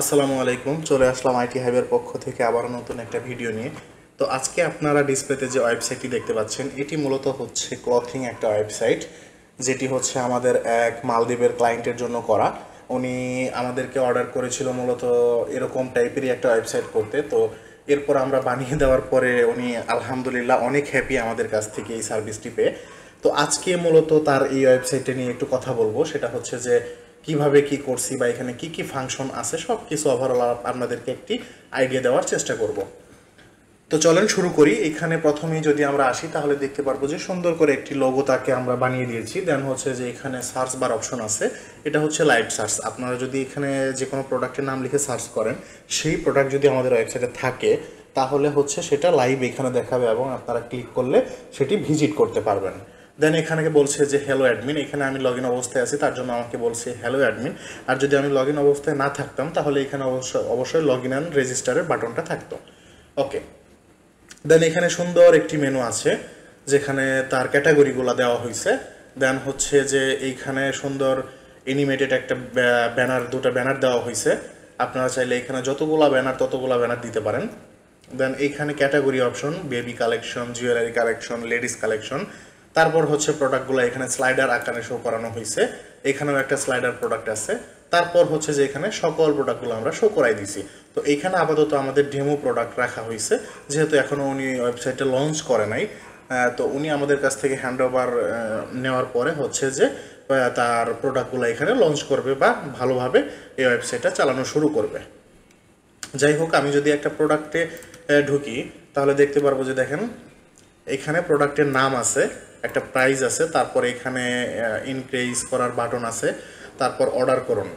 আসসালামু আলাইকুম, চলে আসলাম আইটি হাইবের পক্ষ থেকে আবার নতুন একটা ভিডিও নিয়ে। তো আজকে আপনারা ডিসপ্লেতে যে ওয়েবসাইটটি দেখতে পাচ্ছেন, এটি মূলত হচ্ছে ক্লথিং একটা ওয়েবসাইট, যেটি হচ্ছে আমাদের এক মালদ্বীপের ক্লায়েন্টের জন্য করা। উনি আমাদেরকে অর্ডার করেছিল মূলত এরকম টাইপেরই একটা ওয়েবসাইট করতে। তো এরপর আমরা বানিয়ে দেওয়ার পরে উনি আলহামদুলিল্লাহ অনেক হ্যাপি আমাদের কাছ থেকে এই সার্ভিসটি পেয়ে। তো আজকে মূলত তার এই ওয়েবসাইটে নিয়ে একটু কথা বলবো। সেটা হচ্ছে যে কিভাবে কি করছি বা এখানে কি কি ফাংশন আছে সব কিছু ওভারঅল আপনাদেরকে একটি আইডিয়া দেওয়ার চেষ্টা করব। তো চলেন শুরু করি। এখানে প্রথমেই যদি আমরা আসি তাহলে দেখতে পারবো যে সুন্দর করে একটি লোগো তাকে আমরা বানিয়ে দিয়েছি। দেন হচ্ছে যে এখানে সার্চ বার অপশন আছে, এটা হচ্ছে লাইভ সার্চ। আপনারা যদি এখানে যে কোনো প্রোডাক্টের নাম লিখে সার্চ করেন, সেই প্রোডাক্ট যদি আমাদের ওয়েবসাইটে থাকে তাহলে হচ্ছে সেটা লাইভ এখানে দেখাবে এবং আপনারা ক্লিক করলে সেটি ভিজিট করতে পারবেন। দেন এখানে বলছে যে হ্যালো অ্যাডমিন, এখানে আমি লগ ইন অবস্থায় আছি তার জন্য আমাকে বলছে হ্যালো অ্যাডমিন। আর যদি আমি লগ ইন অবস্থায় না থাকতাম তাহলে এখানে অবশ্যই লগ ইন অ্যান্ড রেজিস্টারের বাটনটা থাকতো। ওকে, দেন এখানে সুন্দর একটি মেনু আছে যেখানে তার ক্যাটাগরিগুলো দেওয়া হয়েছে। দেন হচ্ছে যে এইখানে সুন্দর অ্যানিমেটেড একটা দুটো ব্যানার দেওয়া হয়েছে। আপনারা চাইলে এখানে ততগুলা ব্যানার দিতে পারেন। দেন এইখানে category option, baby collection, jewellery collection, ladies collection. তারপর হচ্ছে প্রোডাক্টগুলো এখানে স্লাইডার আকারে শো করানো হয়েছে। এখানেও একটা স্লাইডার প্রোডাক্ট আছে। তারপর হচ্ছে যে এখানে সকল প্রোডাক্টগুলো আমরা শো করাই দিছি। তো এইখানে আপাতত আমাদের ডেমো প্রোডাক্ট রাখা হয়েছে, যেহেতু এখনও উনি ওয়েবসাইটে লঞ্চ করে নাই। তো উনি আমাদের কাছ থেকে হ্যান্ড ওভার নেওয়ার পরে হচ্ছে যে তার প্রোডাক্টগুলো এখানে লঞ্চ করবে বা ভালোভাবে এই ওয়েবসাইটটা চালানো শুরু করবে। যাই হোক, আমি যদি একটা প্রোডাক্টে ঢুকি তাহলে দেখতে পারবো যে দেখেন এখানে প্রোডাক্টের নাম আছে, একটা প্রাইস আছে, তারপর এখানে ইনক্রিজ করার বাটন আছে, তারপর অর্ডার করুন,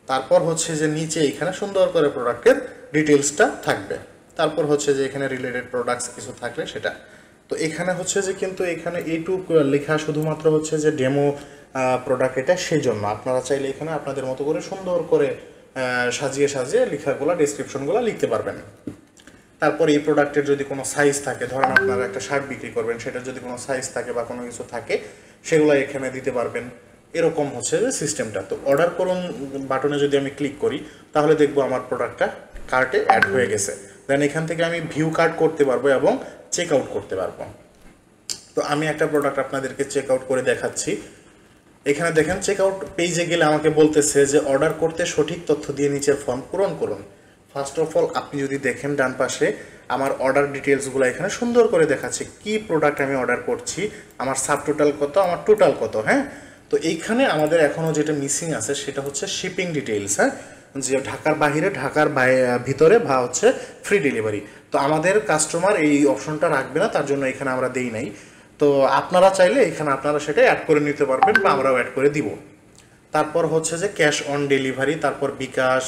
তারপর হচ্ছে যে নিচে এখানে সুন্দর করে প্রোডাক্টের ডিটেলসটা থাকবে, তারপর হচ্ছে যে এখানে রিলেটেড প্রোডাক্টস কিছু থাকলে সেটা। তো এখানে হচ্ছে যে কিন্তু এখানে এইটুক লেখা শুধুমাত্র হচ্ছে যে ডেমো প্রোডাক্ট, এটা সেই জন্য আপনারা চাইলে এখানে আপনাদের মতো করে সুন্দর করে সাজিয়ে সাজিয়ে লেখাগুলো ডেসক্রিপশনগুলো লিখতে পারবেন। তারপর এই প্রোডাক্টের যদি কোনো সাইজ থাকে, ধরেন আপনারা একটা শার্ট বিক্রি করবেন, সেটার যদি কোনো সাইজ থাকে বা কোনো কিছু থাকে সেগুলো এখানে দিতে পারবেন। এরকম হচ্ছে যে সিস্টেমটা। তো অর্ডার করুন বাটনে যদি আমি ক্লিক করি তাহলে দেখবো আমার প্রোডাক্টটা কার্টে অ্যাড হয়ে গেছে। দেন এখান থেকে আমি ভিউ কার্ট করতে পারবো এবং চেক আউট করতে পারবো। তো আমি একটা প্রোডাক্ট আপনাদেরকে চেক আউট করে দেখাচ্ছি। এখানে দেখেন চেক আউট পেজে গেলে আমাকে বলতেছে যে অর্ডার করতে সঠিক তথ্য দিয়ে নিচের ফর্ম পূরণ করুন। ফার্স্ট অফ অল আপনি যদি দেখেন ডান পাশে আমার অর্ডার ডিটেলসগুলো এখানে সুন্দর করে দেখাচ্ছে কি প্রোডাক্ট আমি অর্ডার করছি, আমার সাব টোটাল কত, আমার টোটাল কত। হ্যাঁ, তো এইখানে আমাদের এখনও যেটা মিসিং আছে সেটা হচ্ছে শিপিং ডিটেলস। হ্যাঁ, যে ঢাকার বাহিরে, ঢাকার ভিতরে বা হচ্ছে ফ্রি ডেলিভারি। তো আমাদের কাস্টমার এই অপশনটা রাখবে না, তার জন্য এখানে আমরা দেই নাই। তো আপনারা চাইলে এখানে আপনারা সেটা অ্যাড করে নিতে পারবেন বা আমরাও অ্যাড করে দিব। তারপর হচ্ছে যে ক্যাশ অন ডেলিভারি, তারপর বিকাশ,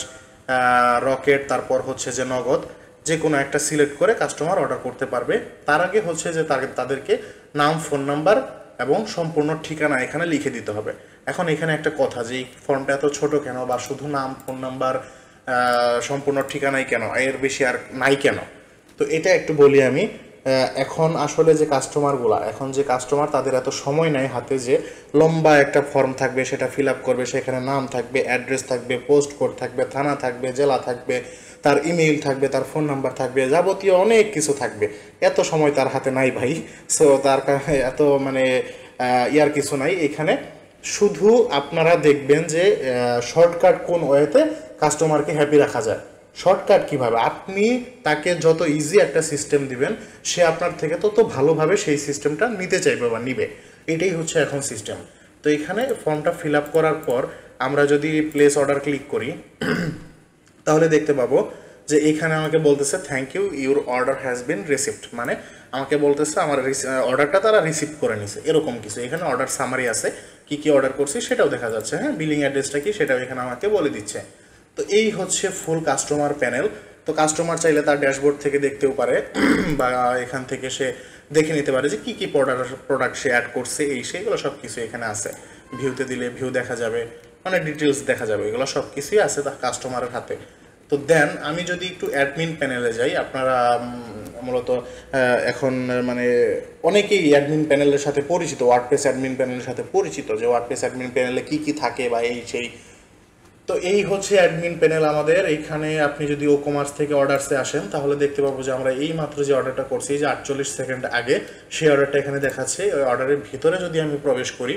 রকেট, তারপর হচ্ছে যে নগদ, যে কোনো একটা সিলেক্ট করে কাস্টমার অর্ডার করতে পারবে। তার আগে হচ্ছে যে তাদেরকে নাম, ফোন নাম্বার এবং সম্পূর্ণ ঠিকানা এখানে লিখে দিতে হবে। এখন এখানে একটা কথা, যে এই ফর্মটা এত ছোট কেন বা শুধু নাম, ফোন নাম্বার, সম্পূর্ণ ঠিকানাই কেন, এর বেশি আর নাই কেন? তো এটা একটু বলি আমি। এখন আসলে যে কাস্টমার তাদের এত সময় নাই হাতে যে লম্বা একটা ফর্ম থাকবে, সেটা ফিল আপ করবে, সেখানে নাম থাকবে, অ্যাড্রেস থাকবে, পোস্ট কোড থাকবে, থানা থাকবে, জেলা থাকবে, তার ইমেইল থাকবে, তার ফোন নাম্বার থাকবে, যাবতীয় অনেক কিছু থাকবে। এত সময় তার হাতে নাই ভাই। সো তার এত মানে ইয়ার কিছু নাই এখানে। শুধু আপনারা দেখবেন যে শর্টকাট কোন ওয়েতে কাস্টমারকে হ্যাপি রাখা যায়। শর্টকাট কিভাবে, আপনি তাকে যত ইজি একটা সিস্টেম দিবেন, সে আপনার থেকে তত ভালোভাবে সেই সিস্টেমটা নিতে চাইবে বা নিবে। এটাই হচ্ছে এখন সিস্টেম। তো এখানে ফর্মটা ফিল আপ করার পর আমরা যদি প্লেস অর্ডার ক্লিক করি তাহলে দেখতে পাবো যে এখানে আমাকে বলতেছে thank you, your order has been received. মানে আমাকে বলতেছে আমার অর্ডারটা তারা রিসিভ করে নিছে, এরকম কিছু। এখানে অর্ডার সামারি আছে, কি কি অর্ডার করছি সেটাও দেখা যাচ্ছে। হ্যাঁ, বিলিং অ্যাড্রেসটা কি সেটাও এখানে আমাকে বলে দিচ্ছে। তো এই হচ্ছে ফুল কাস্টমার প্যানেল। তো কাস্টমার চাইলে তার ড্যাশবোর্ড থেকে দেখতেও পারে বা এখান থেকে সে দেখে নিতে পারে যে কী কী প্রোডাক্ট সে অ্যাড করছে, সেগুলো সব কিছু এখানে আছে। ভিউতে দিলে ভিউ দেখা যাবে, মানে ডিটেলস দেখা যাবে, এগুলো সব কিছুই আছে তার কাস্টমারের হাতে। তো দেন আমি যদি একটু অ্যাডমিন প্যানেলে যাই, আপনারা মূলত এখন মানে অনেকেই অ্যাডমিন প্যানেলের সাথে পরিচিত, ওয়ার্ডপ্রেস অ্যাডমিন প্যানেলের সাথে পরিচিত, যে ওয়ার্ডপ্রেস অ্যাডমিন প্যানেলে কী কী থাকে বা সেই। তো এই হচ্ছে অ্যাডমিন প্যানেল আমাদের। এইখানে আপনি যদি ও কমার্স থেকে অর্ডারসে আসেন তাহলে দেখতে পাবো যে আমরা এই মাত্র যে অর্ডারটা করছি, যে 48 সেকেন্ড আগে সেই অর্ডারটা এখানে দেখাচ্ছে। ওই অর্ডারের ভিতরে যদি আমি প্রবেশ করি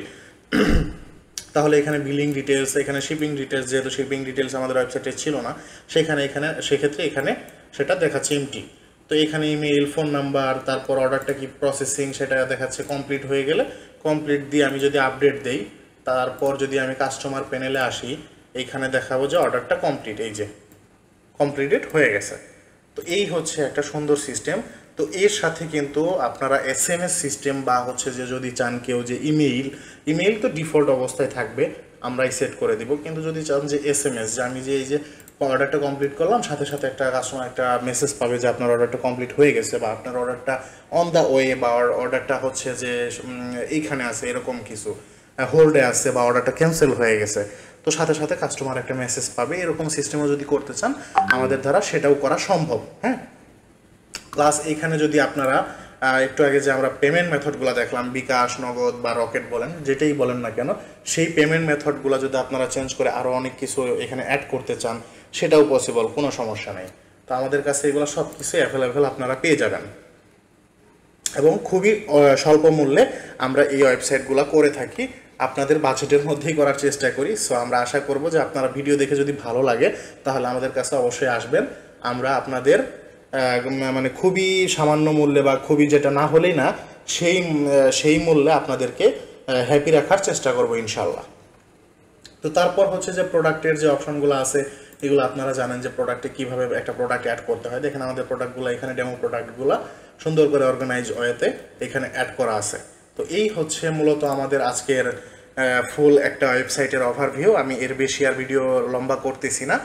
তাহলে এখানে বিলিং ডিটেলস, এখানে শিপিং ডিটেলস, যেহেতু শিপিং ডিটেলস আমাদের ওয়েবসাইটে ছিল না সেক্ষেত্রে এখানে সেটা দেখাচ্ছে এমটি। তো এখানে ইমেইল, ফোন নাম্বার, তারপর অর্ডারটা কি প্রসেসিং সেটা দেখাচ্ছে। কমপ্লিট হয়ে গেলে কমপ্লিট দিয়ে আমি যদি আপডেট দেই, তারপর যদি আমি কাস্টমার প্যানেলে আসি, এইখানে দেখাবো যে অর্ডারটা কমপ্লিট, এই যে কমপ্লিটেড হয়ে গেছে। তো এই হচ্ছে একটা সুন্দর সিস্টেম। তো এর সাথে কিন্তু আপনারা এসএমএস সিস্টেম বা হচ্ছে যে যদি চান কেউ যে ইমেইল তো ডিফল্ট অবস্থায় থাকবে, আমরাই সেট করে দিব। কিন্তু যদি চান যে এসএমএস, যে আমি যে এই যে অর্ডারটা কমপ্লিট করলাম সাথে সাথে একটা কাস্টমার একটা মেসেজ পাবে যে আপনার অর্ডারটা কমপ্লিট হয়ে গেছে, বা আপনার অর্ডারটা অন দ্য ওয়ে, বা অর্ডারটা হচ্ছে যে এইখানে আছে, এরকম কিছু হোল্ডে আছে, বা অর্ডারটা ক্যান্সেল হয়ে গেছে, তো সাথে সাথে কাস্টমার একটা মেসেজ পাবে। এরকম সিস্টেমও যদি করতে চান আমাদের দ্বারা সেটাও করা সম্ভব। হ্যাঁ, প্লাস এইখানে যদি আপনারা একটু আগে যে আমরা পেমেন্ট মেথডগুলো দেখলাম, বিকাশ, নগদ বা রকেট বলেন, যেটাই বলেন না কেন, সেই পেমেন্ট মেথডগুলো যদি আপনারা চেঞ্জ করে আরও অনেক কিছু এখানে অ্যাড করতে চান সেটাও পসিবল, কোনো সমস্যা নেই। তো আমাদের কাছে এগুলো সব কিছুই অ্যাভেলেবেল আপনারা পেয়ে যাবেন, এবং খুবই স্বল্প মূল্যে আমরা এই ওয়েবসাইটগুলো করে থাকি। আপনাদের বাজেটের মধ্যেই করার চেষ্টা করি। সো আমরা আশা করব যে আপনারা ভিডিও দেখে যদি ভালো লাগে তাহলে আমাদের কাছে অবশ্যই আসবেন। আমরা আপনাদের মানে খুবই সামান্য মূল্যে, বা খুবই যেটা না হলেই না সেই মূল্যে আপনাদেরকে হ্যাপি রাখার চেষ্টা করব ইনশাল্লাহ। তো তারপর হচ্ছে যে প্রোডাক্টের যে অপশনগুলো আছে, এগুলো আপনারা জানেন যে প্রোডাক্টে কীভাবে একটা প্রোডাক্ট অ্যাড করতে হয়। দেখেন আমাদের প্রোডাক্টগুলো এখানে, ডেমো প্রোডাক্টগুলো সুন্দর করে অর্গানাইজ ওয়েতে এখানে অ্যাড করা আছে। তো এই হচ্ছে মূলত আমাদের আজকের ফুল একটা ওয়েবসাইটের ওভারভিউ। আমি এর বেশি আর ভিডিও লম্বা করতেছি না।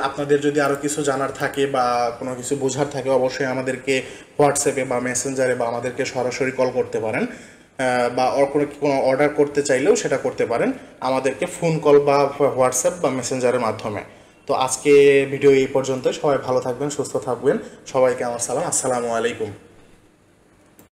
আপনাদের যদি আরও কিছু জানার থাকে বা কোনো কিছু বোঝার থাকে, অবশ্যই আমাদেরকে হোয়াটসঅ্যাপে বা মেসেঞ্জারে বা আমাদেরকে সরাসরি কল করতে পারেন, বা কোনো অর্ডার করতে চাইলেও সেটা করতে পারেন আমাদেরকে ফোন কল বা হোয়াটসঅ্যাপ বা মেসেঞ্জারের মাধ্যমে। তো আজকে ভিডিও এই পর্যন্ত। সবাই ভালো থাকবেন, সুস্থ থাকবেন। সবাইকে আমার সালাম, আসসালামু আলাইকুম।